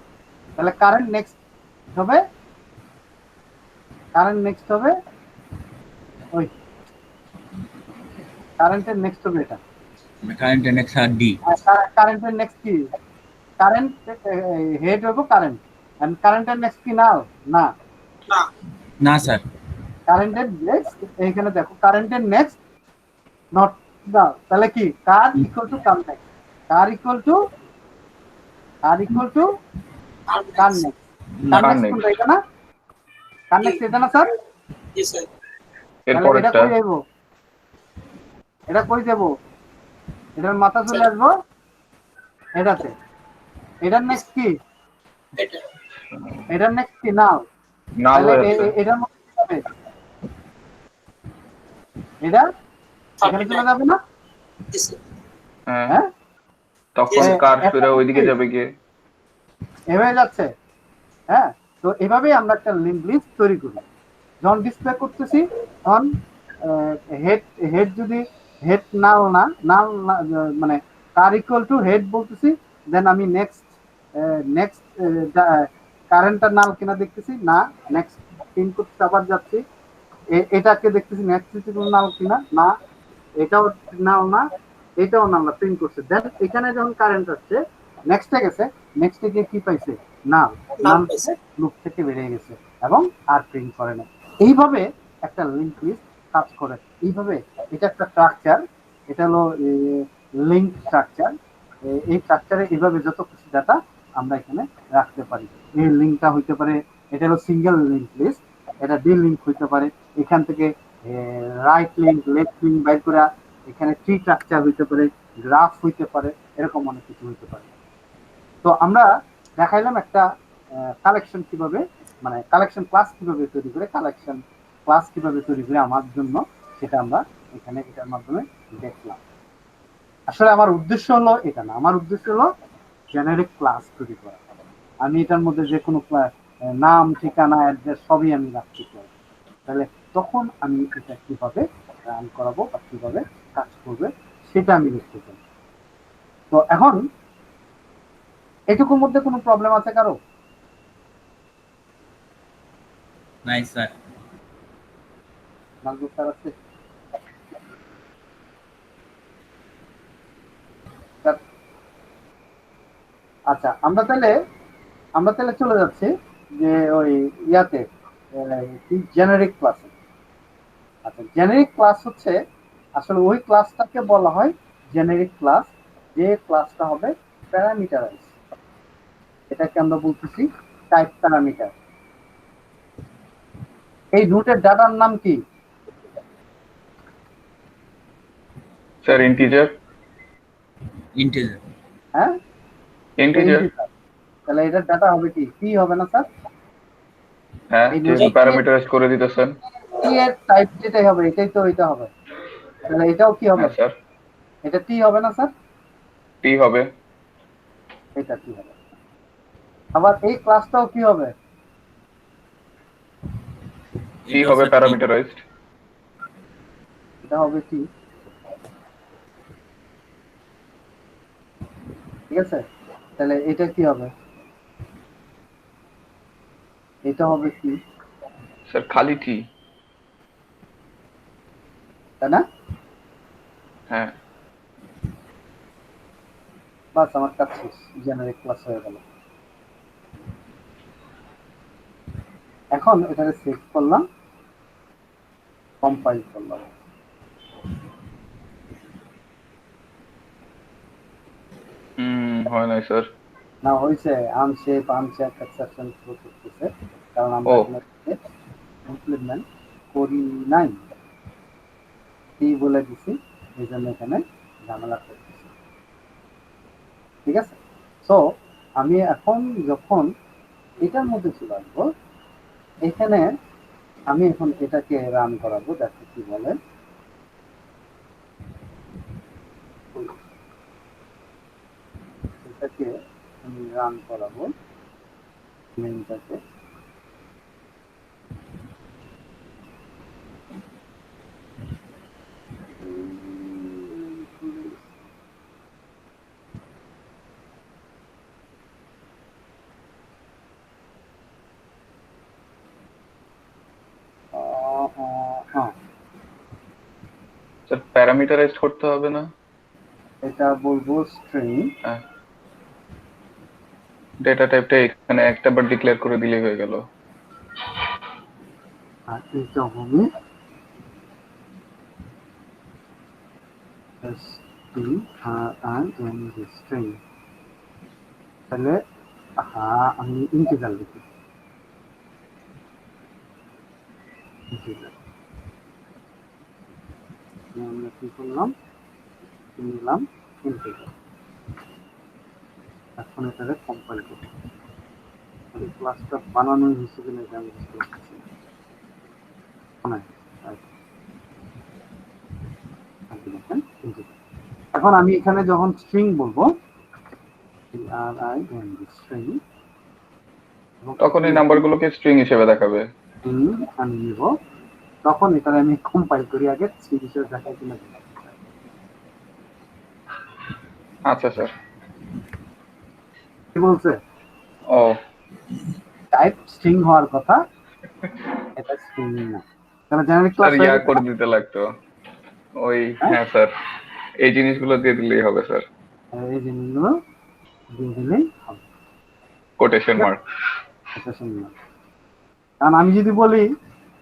তাহলে কারেন্ট নেক্সট হবে, কারেন্ট নেক্সট হবে ওই কারেন্টের নেক্সট হবে এটা, কারেন্ট নেক্সট আর ডি। কারেন্টের নেক্সট কি, কারেন্ট হেড হবে কারেন্ট, এন্ড কারেন্টের নেক্সট কি নাল না, না না স্যার কারেন্টের নেক্সট এখানে দেখো কারেন্টের নেক্সট নট নাল, তাহলে কি cur equal to cur next, cur equal to cur equal to cur next, cur cur next next? কোনটা, এটা না, কার নেক্সট এটা না স্যার, জি স্যার এরপর তাহলে এটা একটা কই যাবো, এটা কই যাবো, এটার মাথা চলে আসবো এটাতে, এটার নেক্সট কি, এটা এটার নেক্সট কি নাল, নাল তাহলে হয়ে যাচ্ছে। এটার মধ্যে কি হবে, এটা এখানে চলে যাবে না, জি স্যার হ্যাঁ, হ্যাঁ তখন Yes, কার এটা ফিরে ওইদিকে কি? যাবে গিয়ে। এভাবে যাচ্ছে, হ্যাঁ। তো এভাবেই আমরা একটা লিঙ্ক লিস্ট তৈরি করি। যখন ডিসপ্লে করতেছি তখন হেড হেড যদি হেড নাল না, নাল মানে কার ইকুয়াল টু হেড বলতেছি, দেন আমি নেক্সট নেক্সট কারেন্টটা নাল কিনা দেখতেছি না, নেক্সট পিন করতে আবার যাচ্ছি, এটাকে দেখতেছি নেক্সট নাল কিনা না, এটাও নাল না, এটাও নাল না, প্রিন্ট করছে। দেন এখানে যখন কারেন্ট আসছে নেক্সটে গেছে, নেক্সটে গিয়ে কি পাইছে, নাল, নাল পাইছে। লুপ থেকে বেরিয়ে গেছে এবং আর প্রিন্ট করে না। এইভাবে একটা লিঙ্ক লিস্ট কাজ করে। এইভাবে এটা একটা স্ট্রাকচার, এটা হলো লিঙ্ক স্ট্রাকচার। এই স্ট্রাকচারে এইভাবে যত কিছু ডাটা আমরা এখানে রাখতে পারি। এই লিঙ্কটা হইতে পারে, এটা হলো সিঙ্গেল লিঙ্ক লিস্ট, এটা ডি লিঙ্ক হইতে পারে, এখান থেকে রাইট লিঙ্ক লেফট লিঙ্ক বাইর করে এখানে ট্রি স্ট্রাকচার হইতে পারে, গ্রাফ হইতে পারে, এরকম অনেক কিছু হইতে পারে। তো আমরা দেখাইলাম একটা কালেকশন কিভাবে, মানে কালেকশন ক্লাস কিভাবে তৈরি করে, কালেকশন ক্লাস কিভাবে তৈরি করে আমার জন্য, সেটা আমরা এখানে এটার মাধ্যমে দেখলাম। আসলে আমার উদ্দেশ্য হলো এটা না, আমার উদ্দেশ্য হলো জেনারিক ক্লাস তৈরি করা। আমি এটার মধ্যে যে কোনো নাম, ঠিকানা, অ্যাড্রেস সবই আমি রাখতে চাই। তাহলে তখন আমি এটা কিভাবে রান করাবো বা কিভাবে কাজ করবে সেটা আমি দেখতে চাই। তো এখন এটুকুর মধ্যে কোনো প্রবলেম আছে কারো? নাই স্যার নাজমুল স্যার আছে? স্যার, আচ্ছা আমরা তাহলে চলে যাচ্ছি যে ওই ইয়াতে জেনারিক ক্লাসে। আচ্ছা, জেনারিক ক্লাস হচ্ছে আসলে ওই ক্লাসটাকে বলা হয় জেনারিক ক্লাস, যে ক্লাসটা হবে প্যারামিটারাইজ। এটাকে আমরা বলতেছি টাইপ প্যারামিটার। এই রুটের ডাটার নাম কি স্যার ইন্টিজার। ইন্টিজার হ্যাঁ, ইন্টিজার, integer। তাহলে এটার ডাটা হবে কি হবে না স্যার? হ্যাঁ, এই যেহেতু নোটে প্যারামিটারাইজ করে দিতেছেন। টি এর টাইপ যেটাই হবে এটাই তো এটা হবে, তাহলে এটাও কি হবে, হ্যাঁ স্যার, এটা টি হবে না স্যার? টি হবে। এটা কি হবে, আবার এই ক্লাসটাও কি হবে, টি হবে প্যারামিটারাইজড। এটা হবে কি, ঠিক আছে? তাহলে এটা কি হবে, এটা হবে কি, স্যার খালি টি। তাই না? হ্যাঁ, বাস আমার কাজ শেষ, জেনারিক ক্লাস হয়ে গেল। এখন এটাকে সেভ করলাম, কম্পাইল করলাম। হয় নাই স্যার। না হয়েছে আনশেপ এক্সেপশন থ্রো করতেছে, কারণ আমরা ও এখানে ইমপ্লিমেন্ট করি নাই, কি বলে দিছি, এই জন্য এখানে ঝামেলা করতেছি। ঠিক আছে, সো আমি এখন যখন এটার মধ্যে চলে আসবো, এখানে আমি এখন এটাকে রান করাবো, দেখো কি বলে। এটাকে আমি রান করাবো মেইনটাকে। স্যার প্যারামিটারাইজ করতে হবে না? এটা বলবো স্ট্রিং, ডেটা টাইপটা এখানে একটা বার ডিক্লেয়ার করে দিলেই হয়ে গেল। আর এটা হবে string, তাহলে আমি ইন্টিজার লিখি, ইন্টিজার আমরা কি করলাম, নিলাম ইন্টিজার। এখন এটাকে কম্পাইল করি, এই ক্লাসটা বানানো হয়েছে কিনা এটা আমি বুঝতে পারছি না। এখন আমি এখানে যখন স্ট্রিং বলবো string, তখন এই নাম্বারগুলোকে স্ট্রিং হিসেবে দেখাবে। আমি নিব, তখন এটা আমি কম্পাইল করি আগে, স্ট্রিং হিসেবে দেখাই কিনা। আচ্ছা স্যার, কি বলছে? ও টাইপ স্ট্রিং হওয়ার কথা, এটা স্ট্রিং না, কারণ জেনারিক স্যার ক্লাস ইয়া করে দিতে লাগতো ওই। হ্যাঁ স্যার, এই জিনিসগুলো দিয়ে দিলেই হবে স্যার, এই জিনিসগুলো দিয়ে দিলেই হবে, কোটেশন মার্ক। কারণ আমি যদি বলি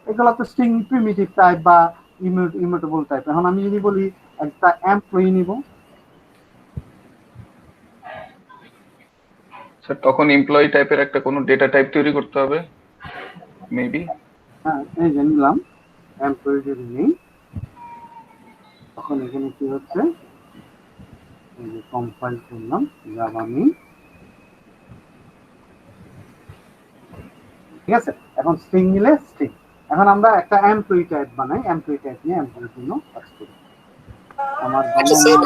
এগুলো তো স্ট্রিং প্রিমিটিভ টাইপ বা ইমিউটেবল টাইপ, এখন আমি যদি বলি একটা এমপ্লয়ি নিব, স্যার তখন এমপ্লয়ি টাইপের একটা কোনো ডেটা টাইপ তৈরি করতে হবে মেবি। হ্যাঁ এই যে নিলাম এমপ্লয়ি, যদি নেই তখন এখানে কি হচ্ছে, এই যে কম্পাইল করলাম জাভা মি, ঠিক আছে। এখন স্ট্রিং নিলে স্ট্রিং, এখন আমরা একটা এমপ্লয়ি টাইপ বানাই, এমপ্লয়ি টাইপ নিয়ে এমপ্লয়ির জন্য কাজ করি। আমার আচ্ছা স্যার,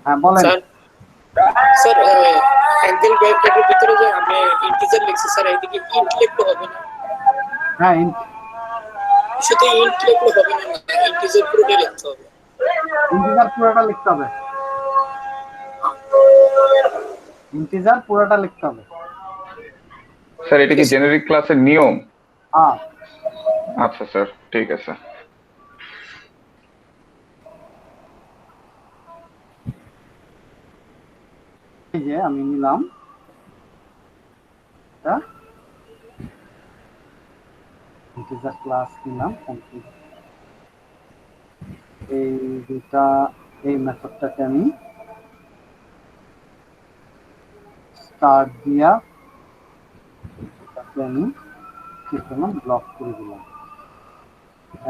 হ্যাঁ বলেন। স্যার অ্যাঙ্গেল ব্র্যাকেটের ভিতরে যে আমি ইন্টিজার লিখছি স্যার, এইদিকে ইন্ট লিখতে হবে না? হ্যাঁ শুধু ইন্ট লিখলে হবে না, ইন্টিজার পুরোটাই লিখতে হবে? ইন্টিজার পুরোটা লিখতে হবে, ইন্টিজার পুরোটা লিখতে হবে। স্যার এটা কি জেনারিক ক্লাসের নিয়ম? হ্যাঁ আচ্ছা স্যার, ঠিক আছে। এই যে আমি নিলাম এটা ইন্টিজার ক্লাস নিলাম, এই দুটা, এই মেথডটাকে আমি স্টার্ট দিয়া আমি কি করলাম, ব্লক করে দিলাম।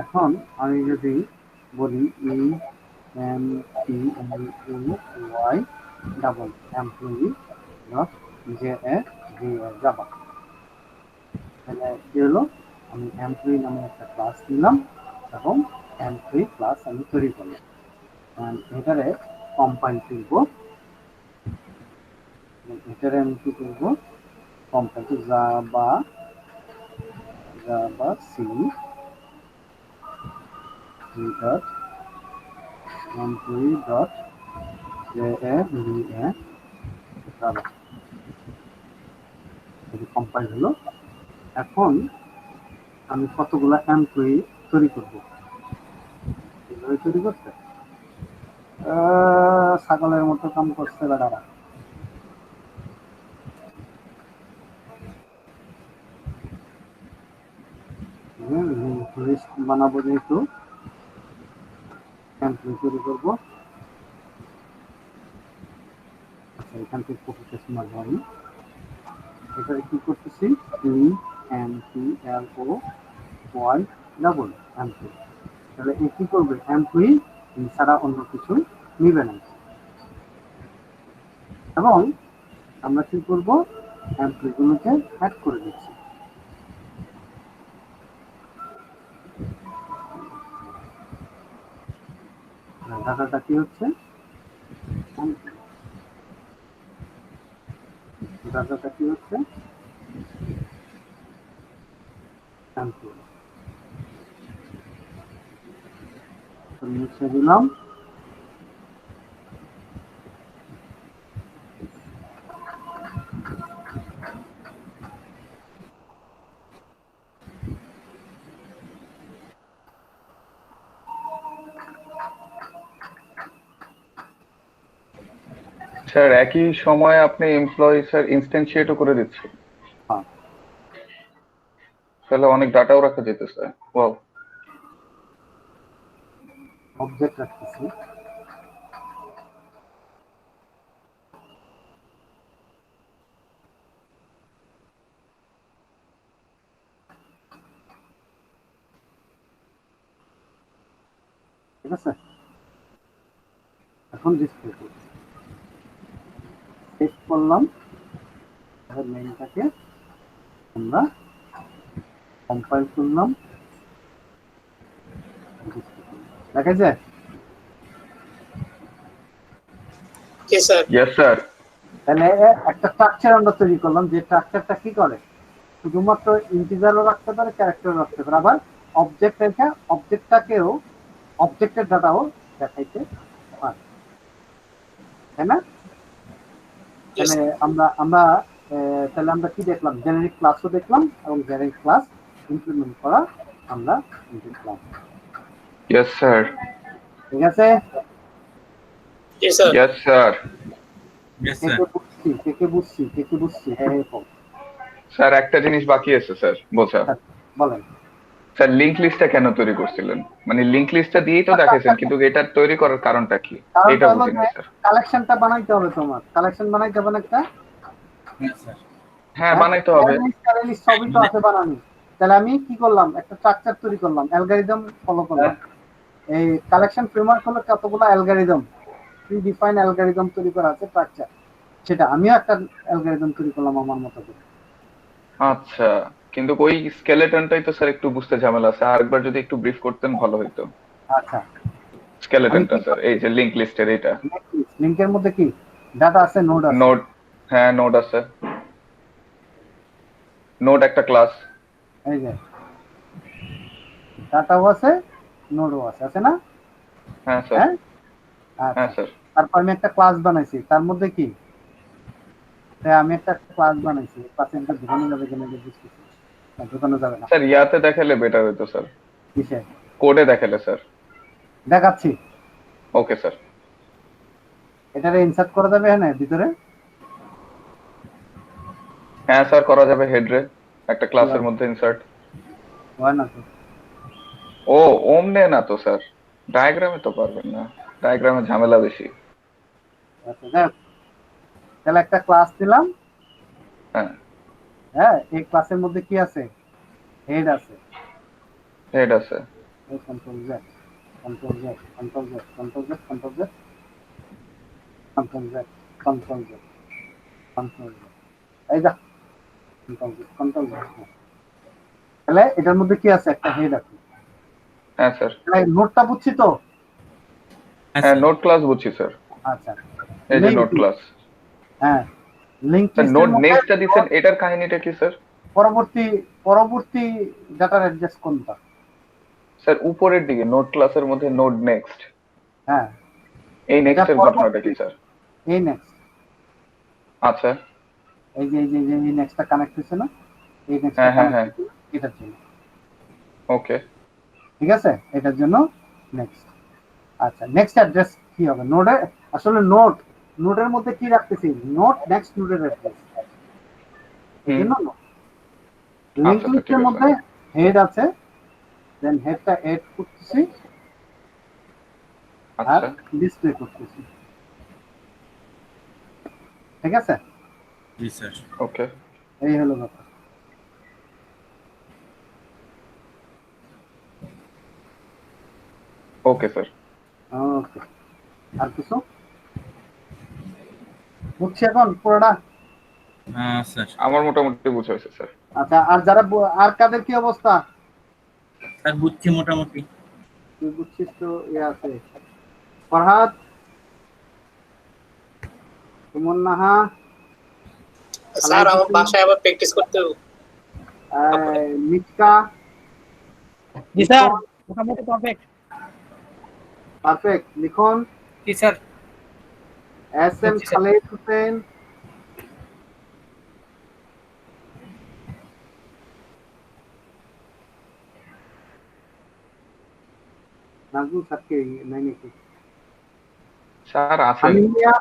এখন আমি যদি বলি EMPLOY double employee dot Java, তাহলে কি হলো, আমি এমপ্লয়ি নামে একটা ক্লাস নিলাম এবং এমপ্লয়ি ক্লাস আমি তৈরি করলাম। এটারে কম্পাইল করব, এটারে আমি কি করব, compile to Java C dot employee dot Java, compile হলো। এখন আমি কতগুলা এমপ্লয়ি তৈরি করব, এইভাবে তৈরি করতে ছাগলের মতো কাম করছে বেটারা। লিস্ট বানাবো, যেহেতু এমপ্লয়ি তৈরি করবো, এখান থেকে কপি পেস্ট মারবো আমি। এটা কি করতেছি, EMPLOY ডাবল এমপ্লয়ি। তাহলে এ কি করবে, এমপ্লয়ি ছাড়া অন্য কিছু নিবে না। এবং আমরা কি করব, এমপ্লয়িগুলোকে অ্যাড করে দিচ্ছি। ডাটাটা কি হচ্ছে, ডাটাটা কি হচ্ছে এমপ্লয়ি। মুছে দিলাম। স্যার একই সময়ে আপনি এমপ্লয়ি স্যার ইনস্ট্যান্সিয়েটও করে দিচ্ছেন, হ্যাঁ, তাহলে অনেক ডাটাও রাখা যেত স্যার। ওয়াও। অবজেক্ট রাখতেছি। ঠিক আছে, এখন ডিসপ্লে করছি, সেভ করলাম। মেইলটাকে আমরা কম্পাইল করলাম, দেখা যায়। কে স্যার? Yes sir. তাহলে একটা স্ট্রাকচার আমরা তৈরি করলাম, যে স্ট্রাকচারটা কি করে, শুধুমাত্র ইন্টিজারও রাখতে পারে, ক্যারেক্টারও রাখতে পারে, আবার অবজেক্ট রেখে অবজেক্টটাকেও, অবজেক্টের ডাটাও দেখাইতে পারে, তাই না? তাহলে তাহলে আমরা কি দেখলাম, জেনারিক ক্লাসও দেখলাম এবং জেনারিক ক্লাস ইমপ্লিমেন্ট করা আমরা দেখলাম। Yes sir. ঠিক আছে, জি sir. Yes sir. Yes, sir. কে বুঝছি, হ্যাঁ স্যার একটা জিনিস বাকি আছে স্যার বোঝা। বলেন। স্যার লিংক লিস্টটা কেন তৈরি করছিলেন? মানে লিংক লিস্টটা দিয়েই তো দেখাইছেন, কিন্তু এটা তৈরি করার কারণটা কি এটা বুঝিনি স্যার। কালেকশনটা বানাইতে হবে, তোমার কালেকশন বানাইতে হবে না একটা। Yes, sir. হ্যাঁ বানাইতে হবে। সবই তো আছে বানানি। তাহলে আমি কি করলাম, একটা স্ট্রাকচার তৈরি করলাম, অ্যালগরিদম ফলো করলাম। এই কালেকশন ফ্রেমওয়ার্ক হলো কতগুলো অ্যালগরিদম, প্রি ডিফাইন অ্যালগরিদম তৈরি করা আছে স্ট্রাকচার, সেটা আমিও একটা অ্যালগরিদম তৈরি করলাম আমার মতো করে। আচ্ছা, কিন্তু ওই স্কেলেটনটাই তো স্যার একটু বুঝতে ঝামেলা আছে, আরেকবার যদি একটু ব্রিফ করতেন ভালো হতো। আচ্ছা, স্কেলেটনটা স্যার এই যে লিংক লিস্টের এটা। লিংকের মধ্যে কি ডাটা আছে, নোড আছে। নোড, হ্যাঁ নোড আছে। নোড একটা ক্লাস। এই যে ডাটাও আছে, নোডও আছে, আছে না? হ্যাঁ স্যার। হ্যাঁ, হ্যাঁ আচ্ছা। স্যার। তারপর আমি একটা ক্লাস বানাইছি, তার মধ্যে কি, আমি একটা ক্লাস বানাইছি, ক্লাসে একটা ঢুকানো যাবে কিনা বুঝতেছি না, ঢুকানো যাবে না। স্যার ইয়াতে দেখালে বেটার হতো স্যার, কিসে কোডে দেখালে স্যার। দেখাচ্ছি? Okay sir. এটারে ইনসার্ট করা যাবে হ্যাঁ ভিতরে? হ্যাঁ স্যার করা যাবে, হেডরে একটা ক্লাসের মধ্যে ইনসার্ট। হয় না তো? ও ওমনে না তো স্যার, ডায়াগ্রামে তো পারবেন না, ডায়াগ্রামে ঝামেলা বেশি। আচ্ছা দেখ, তাহলে একটা ক্লাস দিলাম। হ্যাঁ হ্যাঁ, এই ক্লাসের মধ্যে কি আছে, হেড আছে। হেড আছে। এই control Z, control Z, control Z, control Z, control Z, control Z, control Z, control Z, এই যা কন্ট্রোল জেড, কন্ট্রোল জেড। তাহলে এটার মধ্যে কি আছে, একটা হেড আছে। হ্যাঁ স্যার। নোটটা বুঝছি তো? হ্যাঁ নোড ক্লাস বুঝছি স্যার। আচ্ছা, এই যে নোড ক্লাস। হ্যাঁ, লিংক স্যার নোড নেক্সটটা দিবেন, এটার কাহিনীটা কি স্যার? পরবর্তী ডাটার অ্যাড্রেস কোনটা? স্যার উপরের দিকে নোড ক্লাসের মধ্যে নোড নেক্সট। হ্যাঁ, এই নেক্সটের ঘটনাটা কি স্যার? এই নেক্সট। আচ্ছা। এই যে এই নেক্সটটা কানেক্ট হচ্ছে না, এই নেক্সটটা হ্যাঁ হ্যাঁ কানেক্ট হ্যাঁ। এটার জন্য। ওকে ঠিক আছে, এটার জন্য নেক্সট। আচ্ছা, নেক্সট অ্যাড্রেস কি হবে নোডে? আসলে নোডের মধ্যে কি রাখতেছি, নোড নেক্সট নোডের অ্যাড্রেস। এই জন্য লিংক লিস্টের মধ্যে হেড আছে, দেন হেডটা এড করতেছি আর আচ্ছা ডিসপ্লে করতেছি। ঠিক আছে? জি স্যার। ওকে এই হলো ব্যাপার। Okay sir. ওকে, আর কিছু বুঝছি এখন পুরোটা? হ্যাঁ স্যার। আমার মোটামুটি বুঝা হয়েছে স্যার। আচ্ছা, আর যারা আর কাদের কি অবস্থা? স্যার বুঝছি মোটামুটি। তুই বুঝছিস তো আছে। ফরহাদ, সুমন নাহা, স্যার আমার বাসায় আবার প্র্যাকটিস করতে হবে। মিটকা, জি স্যার, মোটামুটি পারফেক্ট। পারফেক্ট। লিখন, জি sir. S M Khaled Hossain, Nazmul স্যারকে নাই নাকি? স্যার আছেন। আমিন মিয়া,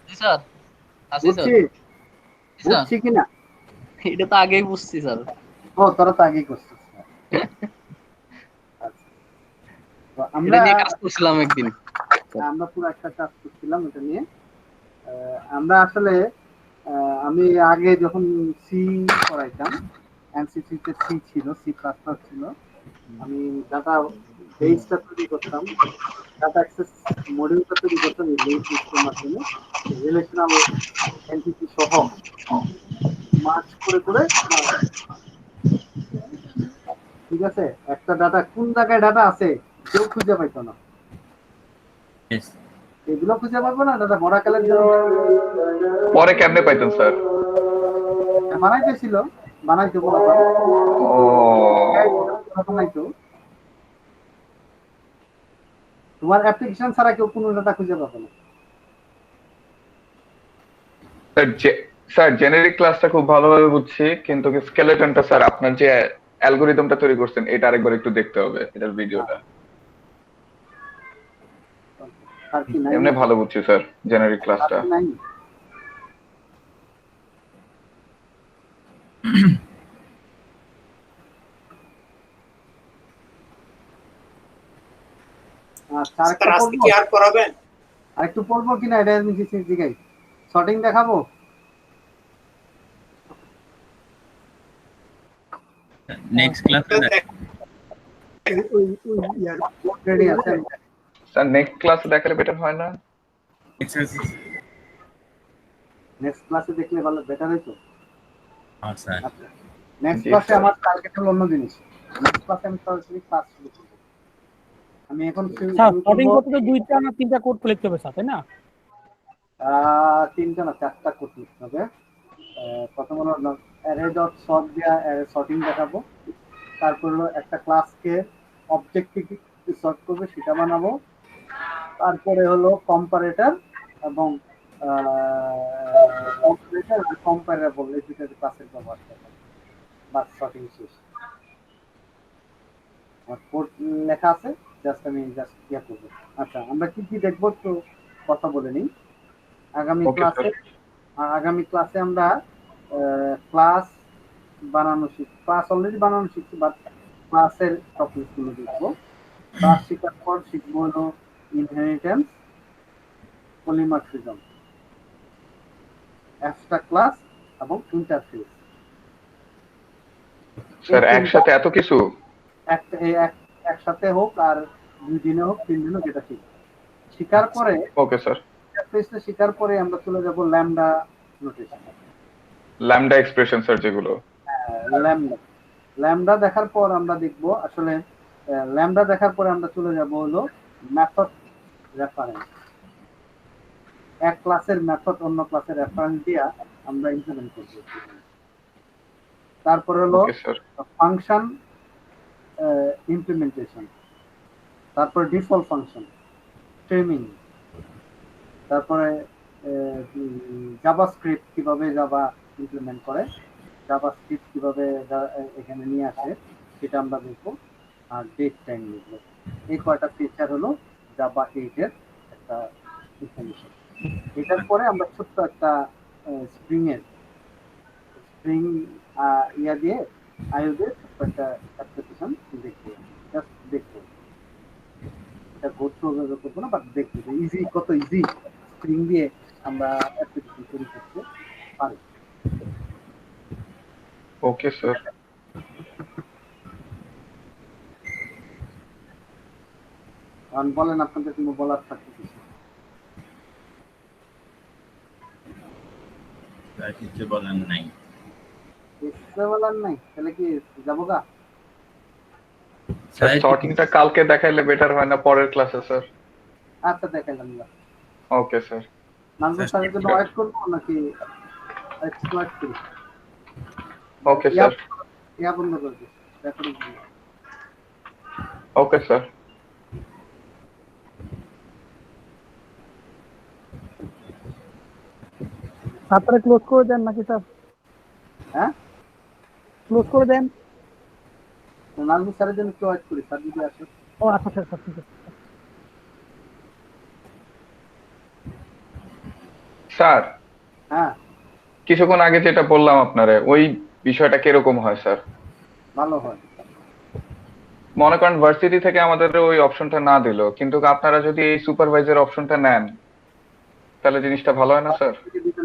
জি স্যার, আছি স্যার। বুঝছিস? জি স্যার, বুঝছি কিনা? এটা তো আগেই বুঝছি স্যার। ও, তোরা তো আগেই করছিস। আচ্ছা, তো এটা আমরা নিয়ে কাজ করছিলাম একদিন। পুরো একটা কাজ করছিলাম এটা নিয়ে। আমরা আসলে আমি আগে যখন সি পড়াইতাম, এনসিসি তে সি ছিল, সি প্লাস প্লাস ছিল, আমি ডাটা বেসটা তৈরি করতাম, ডাটা অ্যাক্সেস মডিউলটা তৈরি করতাম এই লিঙ্ক সিস্টেম মাধ্যমে, রিলেশনাল এন্টিটি সহ মার্চ করে করে। ঠিক আছে, একটা ডাটা কোন জায়গায় ডাটা আছে কেউ খুঁজে পাইতো না, Yes. এগুলো খুঁজে পাবো না, ডাটা ভরা কালের পরে কেমনে পাইতেন স্যার? বানাইতেছিল, বানাইতে বলা ও বানাইতো। তোমার অ্যাপ্লিকেশন ছাড়া কেউ কোনো ডাটা খুঁজে পাবে না। স্যার জেনারিক ক্লাসটা খুব ভালোভাবে বুঝছি, কিন্তু স্কেলেটনটা স্যার আপনার যে অ্যালগরিদমটা তৈরি করছেন এটা আরেকবার একটু দেখতে হবে, এটার ভিডিওটা। আর কি নাই? এমনি ভালো বুঝছি স্যার জেনারিক আর ক্লাসটা। কি নাই? আচ্ছা, স্যার আজকে কি আর পড়াবেন? আরেকটু পড়বো কিনা এটা আমি জিজ্ঞাই। শর্টিং দেখাবো? নেক্সট ক্লাসে রেডি আছে? স্যার নেক্সট ক্লাসে দেখালে বেটার হয় না? নেক্সট ক্লাসে দেখলে ভালো, বেটার হইতো। আচ্ছা আচ্ছা, নেক্সট জি, ক্লাসে স্যার। আমার টার্গেট হলো অন্য জিনিস। নেক্সট ক্লাসে আমি সরাসরি ক্লাস শুরু করব। আমি এখন স্যার শর্টিং করতে তো 2টা না 3টা কোড লিখতে হবে স্যার, তাই না? 3টা না 4টা কোড লিখতে হবে। প্রথম হলো অ্যারে ডট সর্ট দিয়া অ্যারে সর্টিং দেখাবো। তারপর হলো একটা ক্লাসকে অবজেক্টিভ সর্ট করবে সেটা বানাবো। তারপরে হলো কম্পারেটর এবং কম্পারেটর আর কম্পারেবল, এই দুটো ক্লাসের ব্যবহার করবে। বাস, সর্টিং শেষ। আমার কোড লেখা আছে, জাস্ট আমি ইয়া করবো। আচ্ছা, আমরা কি কি দেখবো তো কথা বলে নিই। আগামী Okay, ক্লাসে আমরা ক্লাস বানানো ক্লাস অলরেডি বানানো শিখছি, বাট ক্লাসের টপিক গুলো দেখবো। ক্লাস শেখার পর শিখবো হলো ইনহেরিটেন্স, পলিমরফিজম, অ্যাবস্ট্রাক্ট ক্লাস এবং ইন্টারফেস। স্যার একসাথে এত কিছু? একসাথে হোক আর 2 দিনে হোক 3 দিনে হোক, যেটা শিখার পরে ওকে স্যার। ইন্টারফেসটা শিখার পরে আমরা চলে যাব lambda notation, lambda expression sir যেগুলো। ল্যামডা দেখার পর আমরা দেখব আসলে ল্যামডা দেখার পরে আমরা চলে যাব হলো মেথড রেফারেন্স। এক ক্লাসের মেথড অন্য ক্লাসের রেফারেন্স দিয়া আমরা ইমপ্লিমেন্ট করব। তারপর হলো ওকে স্যার। ফাংশন ইমপ্লিমেন্টেশন, তারপর ডিফল্ট ফাংশন, স্ট্রিমিং, তারপরে জাভাস্ক্রিপ্ট কিভাবে জাভা ইমপ্লিমেন্ট করে, জাভাস্ক্রিপ্ট কিভাবে এখানে নিয়ে আসে সেটা আমরা দেখবো, আর ডেট টাইম দেখবো। এই কয়টা ফিচার হলো জাভা 8 এর একটা ইনফরমেশন। এটার পরে আমরা ছোট্ট একটা স্প্রিং ইয়া দিয়ে আইও দিয়ে ছোট্ট একটা অ্যাপ্লিকেশন দেখবো, জাস্ট দেখবো। এটা ঘটছে ওভাবে করবো না, বাট দেখবো যে ইজি, কত ইজি স্ট্রিং দিয়ে আমরা অ্যাপ্লিকেশন তৈরি করতে পারি। Okay sir. কারণ বলেন আপনাদের কোনো বলার থাকছে কিছু? আর কিছু বলার নাই। এক্সট্রা বলার নাই, তাহলে কি যাবো গা? স্যার সর্টিংটা কালকে দেখাইলে বেটার হয় না পরের ক্লাসে স্যার? আচ্ছা দেখাইলাম না। Okay sir. নাজমুল স্যারের জন্য ওয়েট করবো নাকি এক্সট্রা ওয়েট করি? Okay sir. ইয়া বন্ধ করে দিই, রেকর্ডিং বন্ধ। Okay sir. তারপরে ক্লোজ করে দেন নাকি স্যার? হ্যাঁ, ক্লোজ করে দেন। নাজমুল স্যারের জন্য একটু ওয়েট করি, স্যার যদি আসে। ও আচ্ছা স্যার, স্যার ঠিক আছে। স্যার হ্যাঁ, কিছুক্ষণ আগে যেটা বললাম আপনারে, ওই বিষয়টা কিরকম হয় স্যার? ভালো হয়। মনে করেন ভার্সিটি থেকে আমাদের ওই অপশনটা না দিল, কিন্তু আপনারা যদি এই সুপারভাইজার অপশনটা নেন তাহলে জিনিসটা ভালো হয় না স্যার?